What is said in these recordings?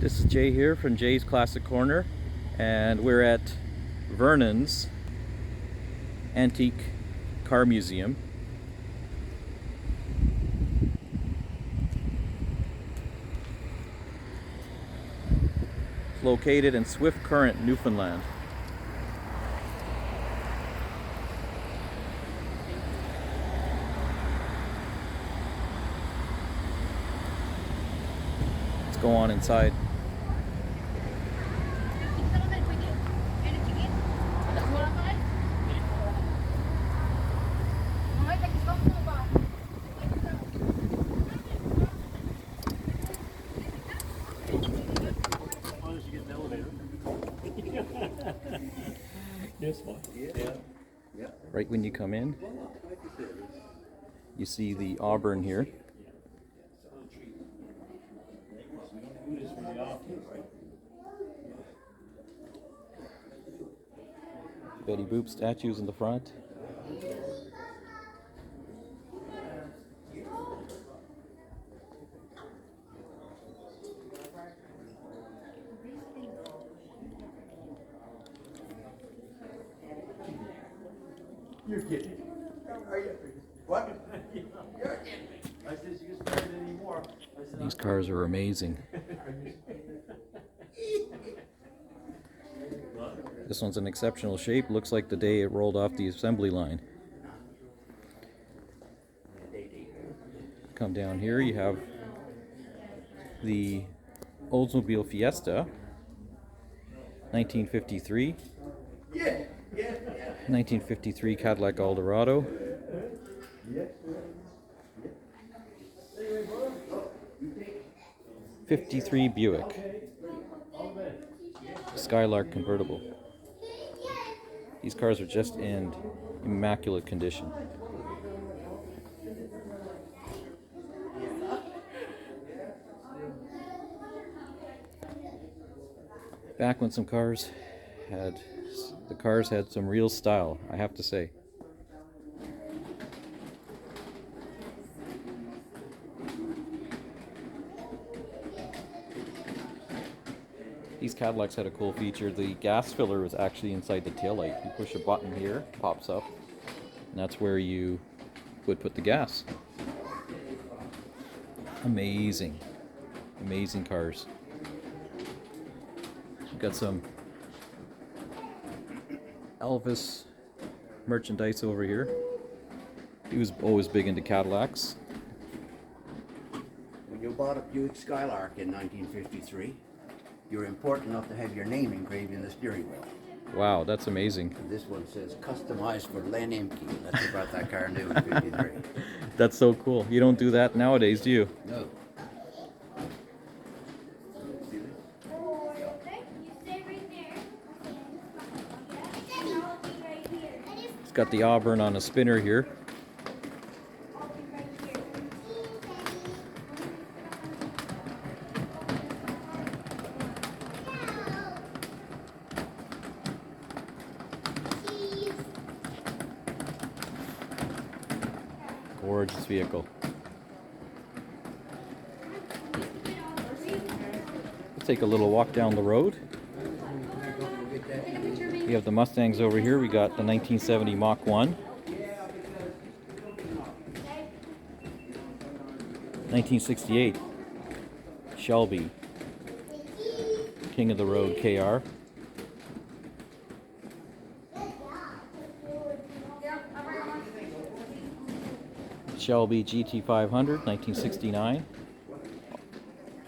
This is Jay here from Jay's Classic Corner, and we're at Vernon's Antique Car Museum. It's located in Swift Current, Newfoundland. Let's go on inside. This one. Yeah. Right when you come in, you see the Auburn here. Betty Boop statues in the front. You're kidding. Are you? What? You're kidding. I said you can start it anymore. These cars are amazing. This one's in exceptional shape. Looks like the day it rolled off the assembly line. Come down here, you have the Oldsmobile Fiesta, 1953. 1953 Cadillac Eldorado. '53 Buick Skylark convertible. These cars are just in immaculate condition. Back when the cars had some real style, I have to say. These Cadillacs had a cool feature. The gas filler was actually inside the taillight. You push a button here, pops up, and that's where you would put the gas. Amazing. Amazing cars. We've got some Elvis merchandise over here. He was always big into Cadillacs. When you bought a Buick Skylark in 1953, you were important enough to have your name engraved in the steering wheel. Wow, that's amazing. And this one says customized for Len Emke. That's who brought that car new in 53. That's so cool. You don't do that nowadays, do you? No. It's got the Auburn on a spinner here. Gorgeous vehicle. Let's take a little walk down the road. We have the Mustangs over here. We got the 1970 Mach 1. 1968 Shelby King of the Road KR. Shelby GT500 1969.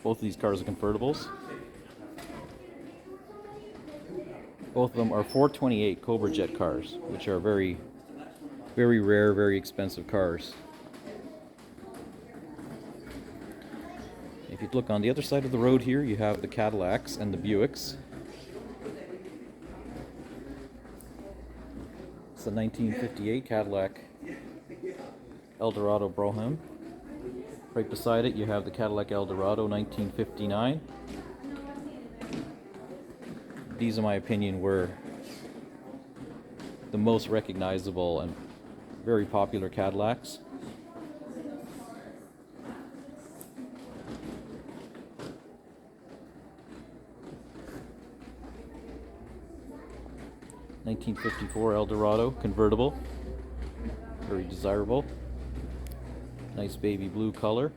Both of these cars are convertibles. Both of them are 428 Cobra Jet cars, which are very, very rare, very expensive cars. If you look on the other side of the road here, you have the Cadillacs and the Buicks. It's the 1958 Cadillac Eldorado Brougham. Right beside it, you have the Cadillac Eldorado 1959. These, in my opinion, were the most recognizable and very popular Cadillacs. 1954 Eldorado convertible. Very desirable. Nice baby blue color.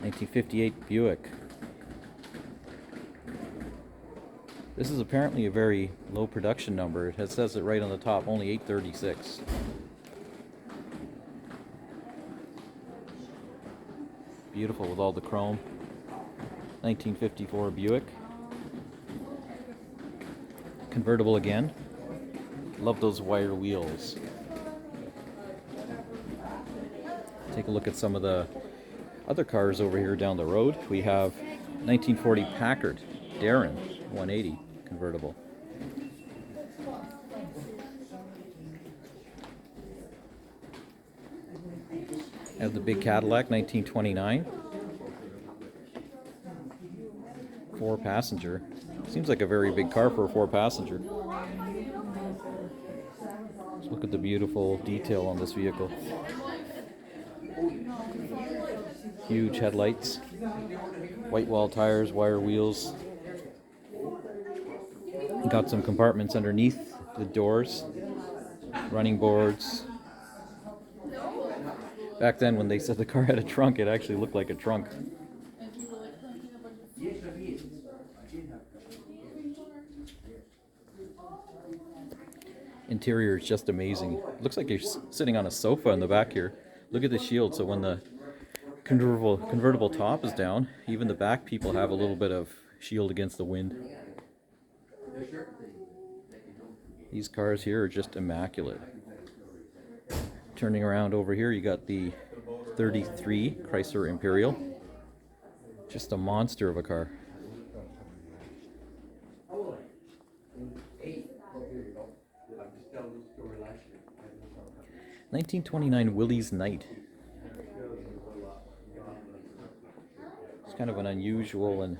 1958 Buick. This is apparently a very low production number. It says it right on the top, only 836. Beautiful with all the chrome. 1954 Buick. Convertible again. Love those wire wheels. Take a look at some of the other cars over here down the road. We have 1940 Packard Darren 180 convertible. Have the big Cadillac 1929. 4-passenger. Seems like a very big car for a 4-passenger. Let's look at the beautiful detail on this vehicle. Huge headlights, white wall tires, wire wheels. Got some compartments underneath the doors, running boards. Back then when they said the car had a trunk, it actually looked like a trunk. Interior is just amazing. Looks like you're sitting on a sofa in the back here. Look at the shield, so when the convertible top is down, even the back people have a little bit of shield against the wind. These cars here are just immaculate. Turning around over here, you got the 33 Chrysler Imperial. Just a monster of a car. 1929 Willys Knight. It's kind of an unusual and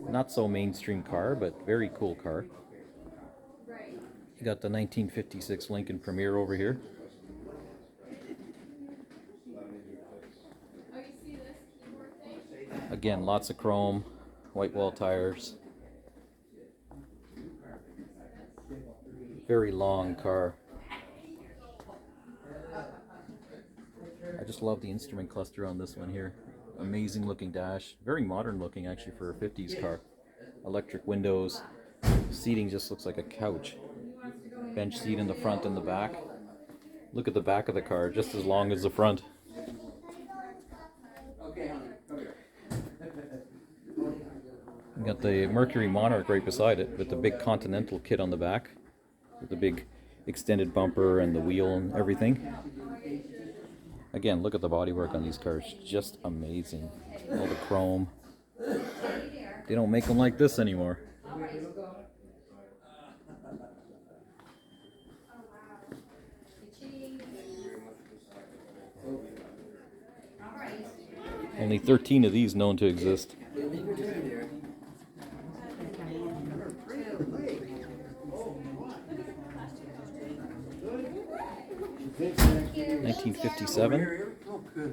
not so mainstream car, but very cool car. You got the 1956 Lincoln Premier over here. Again, lots of chrome, white wall tires. Very long car. I just love the instrument cluster on this one here. Amazing looking dash. Very modern looking actually for a 50s car. Electric windows. Seating just looks like a couch. Bench seat in the front and the back. Look at the back of the car, just as long as the front. You got the Mercury Monarch right beside it with the big Continental kit on the back. With the big extended bumper and the wheel and everything. Again, look at the bodywork on these cars. Just amazing. All the chrome. They don't make them like this anymore. Only 13 of these known to exist. 1957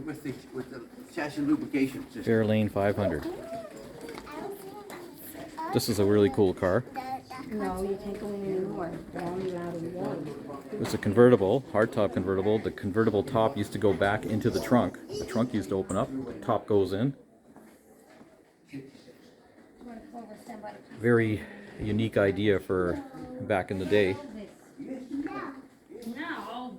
with the chassis lubrication system. Fairlane 500. This is a really cool car. No, you can't go in anymore. They're only allowed in one. It's a convertible, hardtop convertible. The convertible top used to go back into the trunk. The trunk used to open up, the top goes in. Very unique idea for back in the day. No.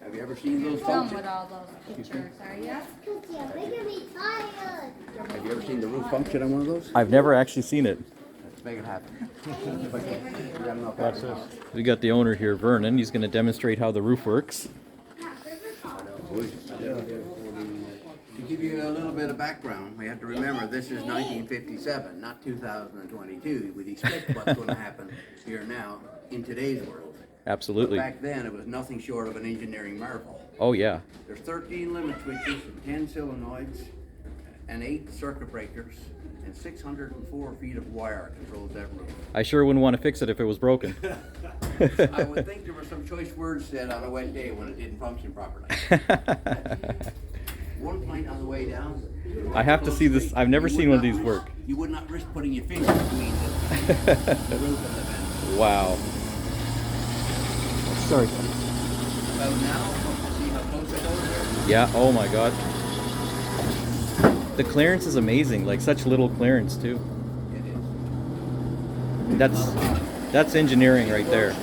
Have you ever seen those Done functions? with all those pictures, are you? Have you ever seen the roof function on one of those? I've never actually seen it. Let's make it happen. Watch this. We got the owner here, Vernon. He's going to demonstrate how the roof works. To give you a little bit of background, we have to remember this is 1957, not 2022. We'd expect what's going to happen here now in today's world. Absolutely. But back then, it was nothing short of an engineering marvel. Oh yeah. There's 13 limit switches, 10 solenoids, and 8 circuit breakers, and 604 feet of wire controls that roof. I sure wouldn't want to fix it if it was broken. I would think there were some choice words said on a wet day when it didn't function properly. One complaint on the way down. I have to see this. I've never seen one of these work. You would not risk putting your finger between the roof and the vent. Wow. Sorry. About now, see how close it goes there? Yeah, oh my god. The clearance is amazing, like such little clearance too. It is. That's engineering right there.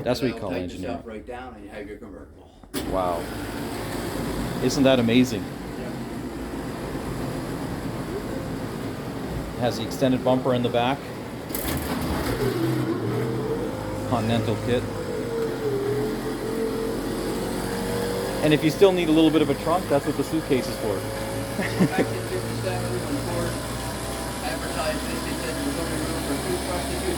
That's what we call Tighten engineering. yourself right down and you have your convertible. Wow. Isn't that amazing? It has the extended bumper in the back. Continental kit. And if you still need a little bit of a trunk, that's what the suitcase is for. Back in 57, when Ford advertised this, they said there was only room for 2 trucks and 2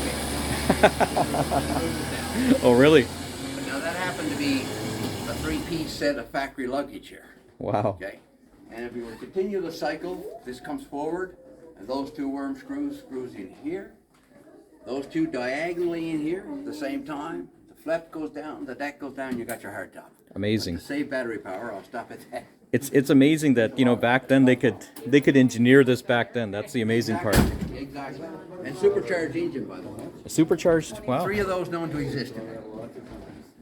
vans. Oh, really? But now that happened to be a 3-piece set of factory luggage here. Wow. Okay? And if we were to continue the cycle, this comes forward, and those 2 worm screws in here. Those 2 diagonally in here at the same time. The flap goes down, the deck goes down, you got your hardtop. Amazing. To save battery power, I'll stop at that. It's amazing that, you know, back then they could engineer this back then. That's the amazing part. Exactly. And supercharged engine, by the way. Supercharged? Wow. 3 of those known to exist in it.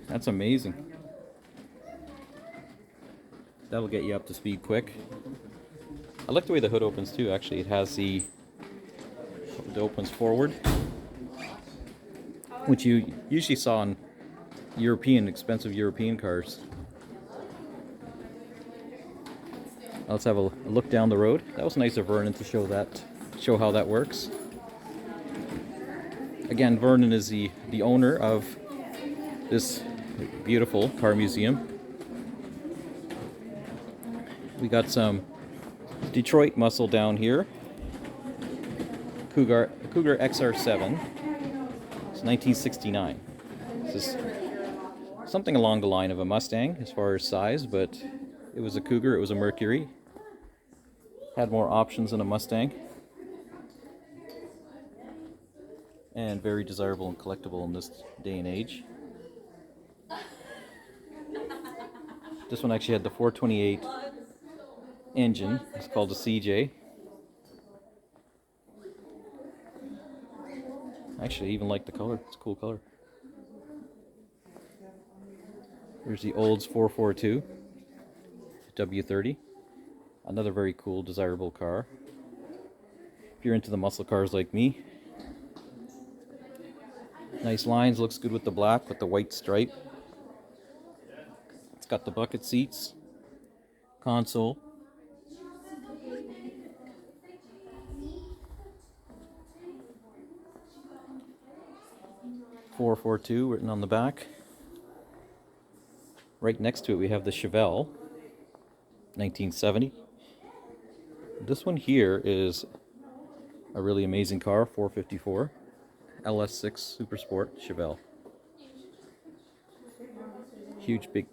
That's amazing. That'll get you up to speed quick. I like the way the hood opens too, actually. It has it opens forward, which you usually saw on expensive European cars. Let's have a look down the road. That was nice of Vernon to show how that works. Again, Vernon is the owner of this beautiful car museum. We got some Detroit muscle down here. Cougar XR7. It's 1969. This is something along the line of a Mustang as far as size, but it was a Cougar, it was a Mercury. Had more options than a Mustang. And very desirable and collectible in this day and age. This one actually had the 428 engine. It's called a CJ. Actually, I even like the color. It's a cool color. Here's the Olds 442 W30. Another very cool, desirable car. If you're into the muscle cars like me. Nice lines, looks good with the black, with the white stripe. It's got the bucket seats, console. .442 written on the back. Right next to it we have the Chevelle, 1970. This one here is a really amazing car, 454. LS6 Super Sport Chevelle. Huge big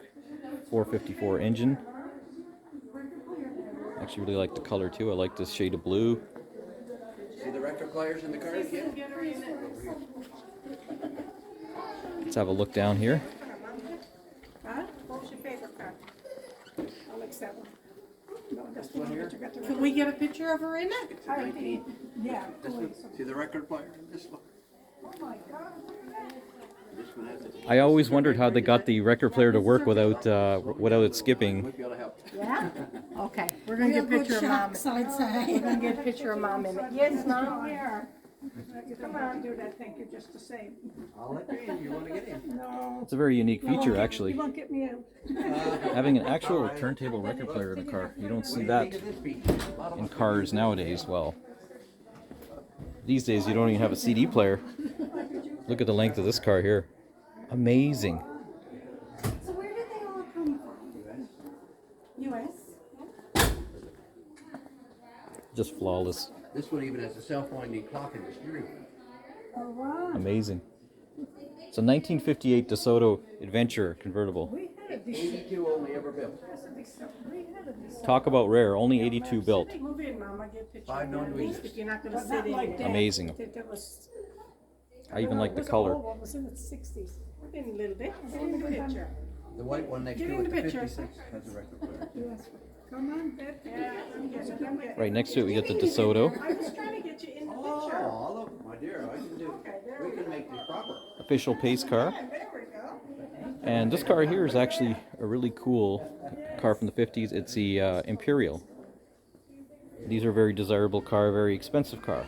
454 engine. Actually really like the color too. I like this shade of blue. See the record players in the car again? Let's have a look down here. Huh? What's your favorite car? I'll accept one. No, that's the one one here? that you got to Can we get a picture of her in it? Yeah. This one, see the record player? This one. Oh my God. This one has it. I always wondered how they got the record player to work without it skipping. Might be able to help. Yeah? Okay, we're gonna get a picture of mom. We're gonna get a picture of mom in it. Yes, mom, here. Come on, do that, thank you, just the same. I'll let you in. You want to get in? No. It's a very unique feature You actually. won't get me out. Having an actual turntable record player in a car. You don't see that in cars nowadays. Well, these days you don't even have a CD player. Look at the length of this car here. Amazing. So where did they all come from? US? Just flawless. This one even has a self-winding clock in the steering wheel. Oh, wow. Amazing. It's a 1958 DeSoto Adventure convertible. We had a decent, 82 only ever built. we had a decent. Talk about rare, only 82 built. Move in, Mom, I get a picture. 5 known to If exist. you're not gonna But sit not in like it. that. Amazing. That was. I even like the It was color. old one, it was in the 60s. In a little bit, send me the picture. The white one next Get to in it, the the picture. 56, has a record player. Come on, babe. Yeah, I'm getting it, I'm getting it. Right next to it, we get the DeSoto. I was trying to get you in the picture. Oh, look, my dear, I can do, Okay, there we we can go. make this proper. Official pace car. Yeah, there we go. And this car here is actually a really cool car from the 50s. It's the Imperial. These are a very desirable car, very expensive car.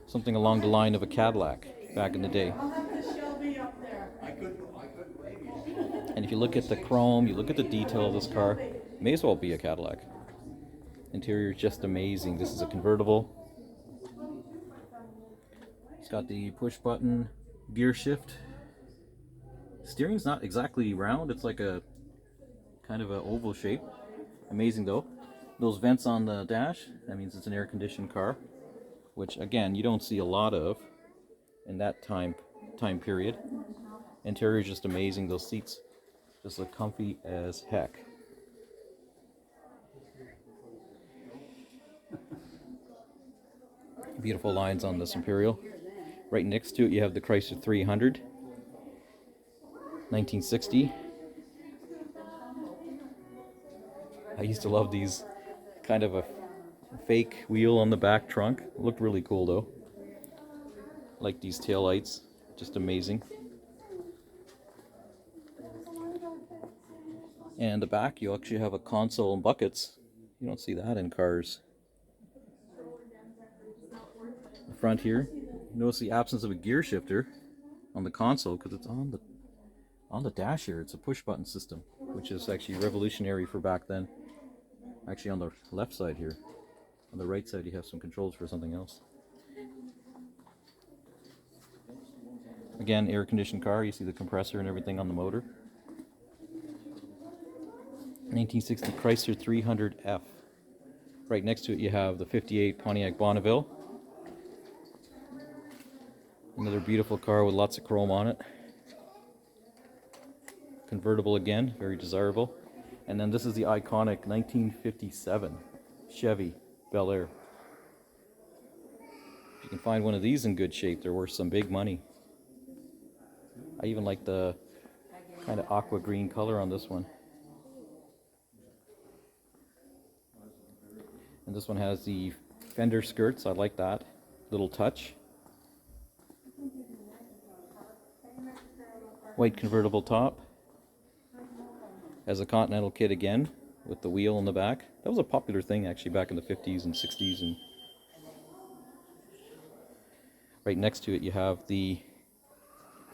Something along the line of a Cadillac back in the day. I'll have the Shelby up there. I couldn't blame you. And if you look at the chrome, you look at the detail of this car, it may as well be a Cadillac. Interior is just amazing. This is a convertible. It's got the push button gear shift. Steering's not exactly round, it's like a kind of an oval shape. Amazing though. Those vents on the dash, that means it's an air conditioned car, which again you don't see a lot of in that time period. Interior is just amazing. Those seats just look comfy as heck. Beautiful lines on this Imperial. Right next to it you have the Chrysler 300, 1960. I used to love these, kind of a fake wheel on the back trunk. Looked really cool though. Like these tail lights, just amazing. And the back, you actually have a console and buckets. You don't see that in cars. The front here, you notice the absence of a gear shifter on the console because it's on the dash here. It's a push button system, which is actually revolutionary for back then. Actually on the left side here. On the right side you have some controls for something else. Again, air conditioned car, you see the compressor and everything on the motor. 1960 Chrysler 300F. Right next to it you have the 58 Pontiac Bonneville. Another beautiful car with lots of chrome on it. Convertible again, very desirable. And then this is the iconic 1957 Chevy Bel Air. If you can find one of these in good shape, they're worth some big money. I even like the kind of aqua green color on this one. And this one has the fender skirts, I like that. Little touch. White convertible top. Has a Continental kit again, with the wheel in the back. That was a popular thing actually back in the 50s and 60s. And right next to it you have the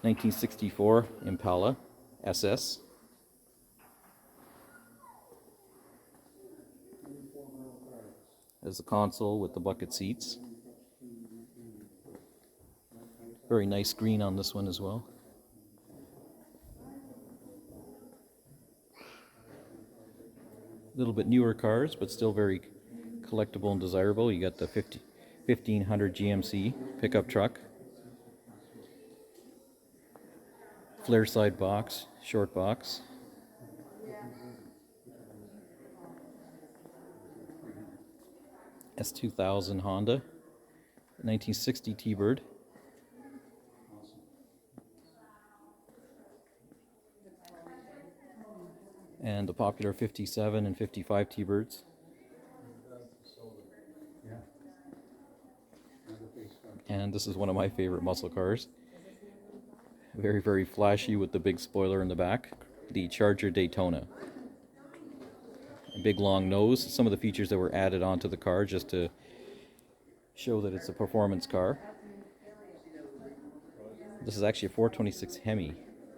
1964 Impala SS. There's the console with the bucket seats. Very nice green on this one as well. A little bit newer cars, but still very collectible and desirable. You got the 1500 GMC pickup truck. Flare side box, short box. S2000 Honda, 1960 T-Bird. And the popular 57 and 55 T-Birds. And this is one of my favorite muscle cars. Very, very flashy with the big spoiler in the back. The Charger Daytona. A big long nose. Some of the features that were added onto the car just to show that it's a performance car. This is actually a 426 Hemi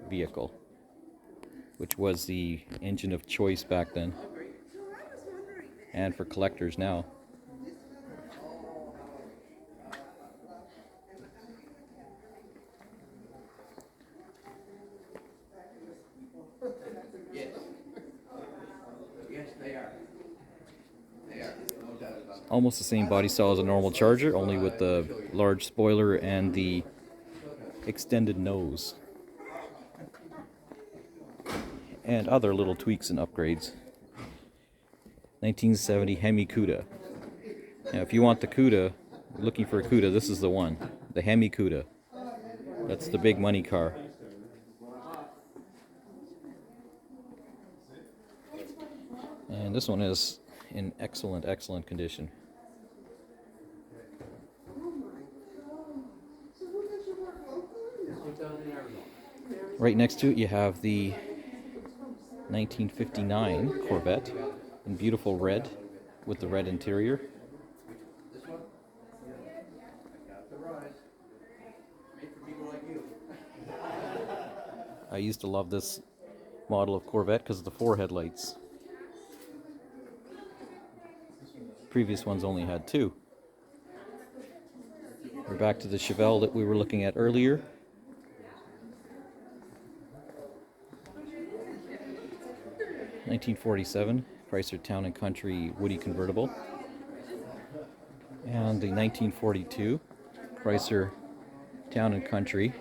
vehicle, which was the engine of choice back then, and for collectors now. Yes, they are. They are, no doubt about it. Almost the same body style as a normal Charger, only with the large spoiler and the extended nose. And other little tweaks and upgrades. 1970 Hemi Cuda. Now if you want the Cuda, looking for a Cuda, this is the one. The Hemi Cuda. That's the big money car. And this one is in excellent, excellent condition. Right next to it you have the 1959 Corvette in beautiful red with the red interior. This one? Got the rise. Made for people like you. I used to love this model of Corvette because of the 4 headlights. Previous ones only had 2. We're back to the Chevelle that we were looking at earlier. (1947) Chrysler Town and Country Woody convertible, and the 1942 Chrysler Town and Country,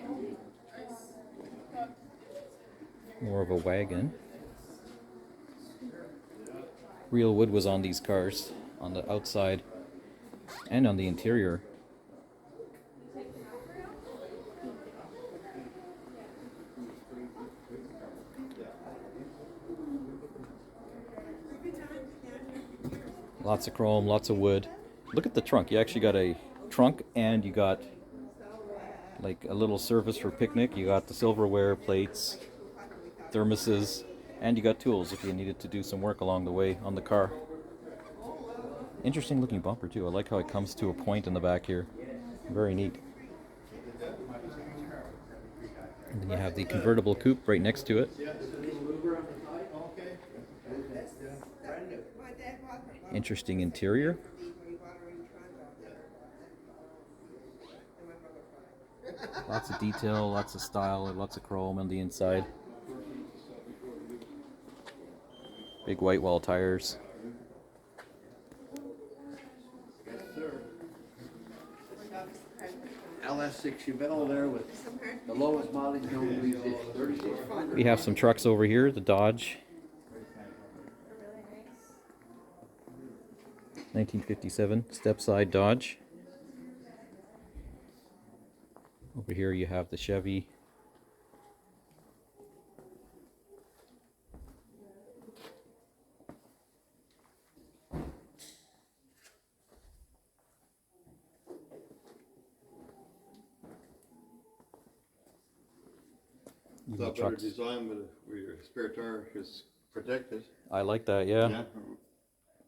more of a wagon. Real wood was on these cars, on the outside and on the interior. Lots of chrome, lots of wood. Look at the trunk. You actually got a trunk and you got like a little service for picnic. You got the silverware, plates, thermoses, and you got tools if you needed to do some work along the way on the car. Interesting looking bumper too. I like how it comes to a point in the back here. Very neat. And then you have the convertible coupe right next to it. Interesting interior. Lots of detail, lots of style, and lots of chrome on the inside. Big white wall tires. LS6 Chevelle there with the lowest mileage known to exist, 3600. We have some trucks over here, the Dodge 1957 step-side Dodge. Over here you have the Chevy It's not better design, but where your spare tire is protected. I like that, yeah. Yeah.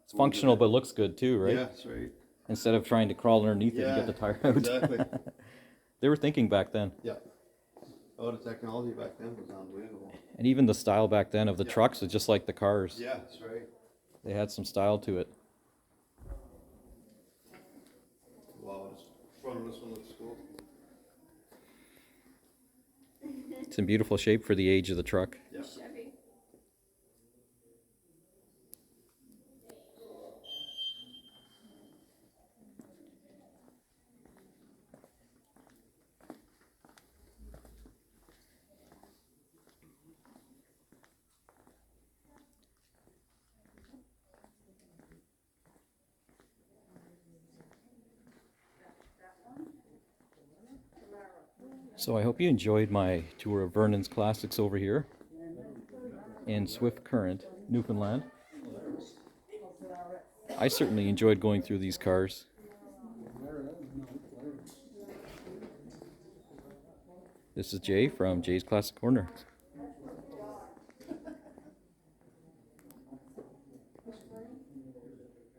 It's functional but looks good too, right? Yeah, that's right. Instead of trying to crawl underneath it and get the tire out. Exactly. They were thinking back then. Yeah. Oh, the technology back then was unbelievable. And even the style back then of the Yeah. trucks was just like the cars. Yeah, that's right. They had some style to it. Wow, this front of this one looks cool. It's in beautiful shape for the age of the truck. Yeah. So I hope you enjoyed my tour of Vernon's Classics over here in Swift Current, Newfoundland. I certainly enjoyed going through these cars. This is Jay from Jay's Classic Corner.